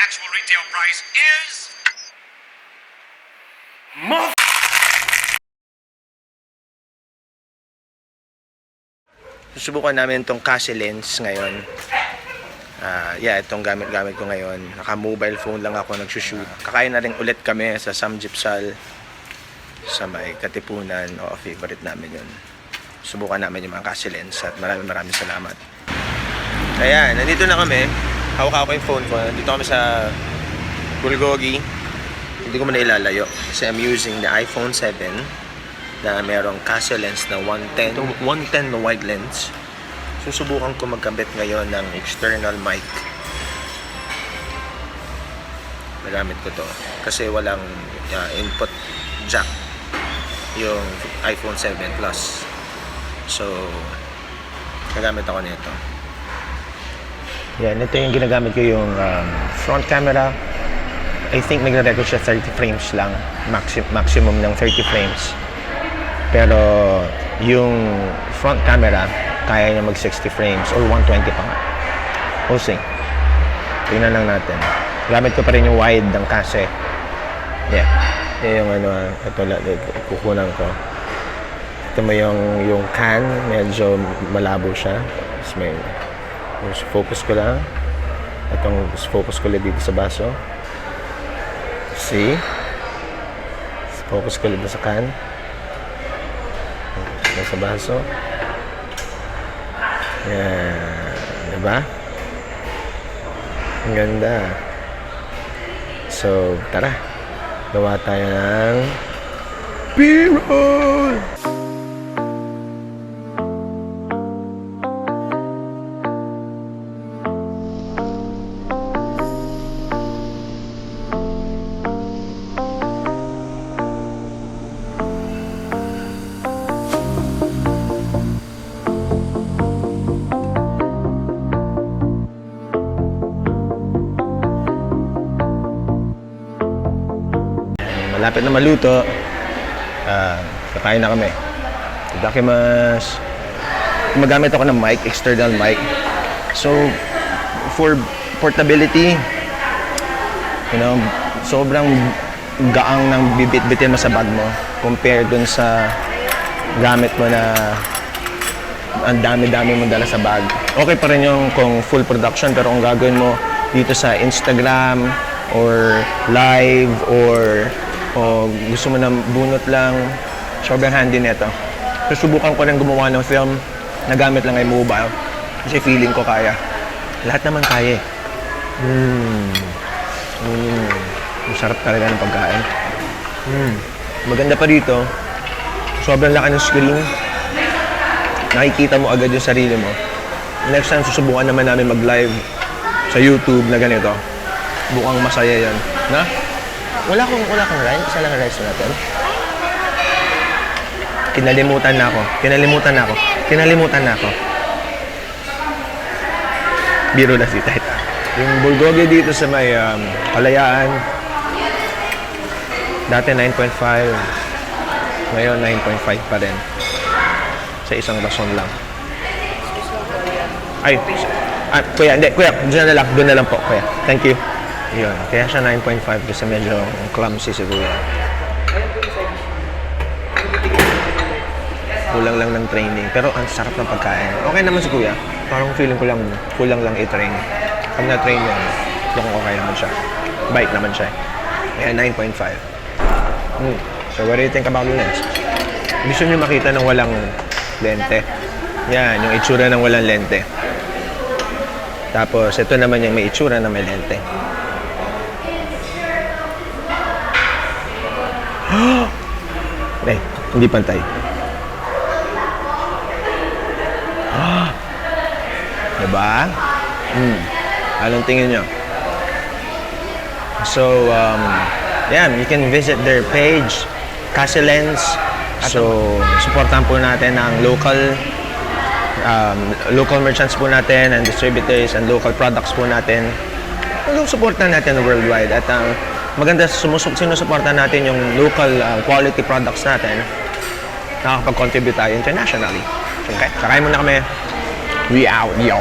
actual retail price is... Susubukan namin itong Casio lens ngayon. Itong gamit-gamit ko ngayon. Naka-mobile phone lang ako nagsushoot. Kakain na rin ulit kami sa Samgyeopsal sa may Katipunan. Favorite namin yun. Subukan namin yung mga Casio lens at maraming salamat. Ayan, nandito na kami. Hawak ko yung phone ko. Nandito kami sa Bulgogi. Hindi ko muna ilalayo kasi I'm using the iPhone 7 na merong Casio lens na 110 na wide lens. Susubukan ko magkabit ngayon ng external mic. Nagamit ko to kasi walang input jack yung iPhone 7 Plus. So, nagamit ako nito. Yan, ito yung ginagamit ko yung front camera. I think nagre-record siya 30 frames lang. Maximum ng 30 frames. Pero yung front camera, kaya niya mag 60 frames or 120 pa nga. We'll see. Tingnan lang natin. Gamit ko pa rin yung wide ng Casio. Yeah. Yung ito lang, kukunan ko. Ito mo yung can, medyo malabo siya. Focus ko lang. Itong focus ko ulit dito sa baso. See? Focus ko ulit sa can. Sa baso. Yan. Diba? Ang ganda. So, tara. Gawa tayo ng B-roll! Malapit na maluto. Kakain na kami. Idakimasu. Gumagamit ako ng mic, external mic. So, for portability, sobrang gaang ng bibit-bitin mo sa bag mo compared dun sa gamit mo na ang dami-dami mo dala sa bag. Okay pa rin yung kung full production, pero kung gagawin mo dito sa Instagram or live or gusto mo na bunot lang, sobrang handy nito. Susubukan ko rin gumawa ng film na gamit lang ay mobile kasi feeling ko kaya. Lahat naman kaya eh. Masarap talaga ng pagkain. Maganda pa dito, sobrang laki ng screen. Nakikita mo agad yung sarili mo. Next time, susubukan naman namin mag-live sa YouTube na ganito. Bukang masaya yan. Na? Wala kang rice? Isa lang rice natin. Kinalimutan na ako. Biro na si Ted. Yung bulgogi dito sa may Kalayaan. Dati 9.5. Ngayon 9.5 pa rin. Sa isang rason lang. Kuya, doon na lang po, kuya. Thank you. Yun, kaya siya 9.5 kasi medyo clumsy si kuya. Kulang lang ng training, pero ang sarap ng pagkain. Okay naman si kuya. Parang feeling ko lang, kulang lang i-train. Pag na-train yun, okay naman siya. Bike naman siya. Kaya 9.5. So what do you think about the lens? Gusto niyo makita ng walang lente? Yan, yung itsura ng walang lente. Tapos, ito naman yung may itsura na may lente. Hindi pantay. Diba? Anong tingin nyo? So, you can visit their page, Casio Lens. So, supportan po natin ang local merchants po natin and distributors and local products po natin. Supportan natin worldwide at maganda sinusuportan natin yung local quality products natin. Nakakapag-contribute tayo internationally. Okay? Kakain muna kami. We out, yo!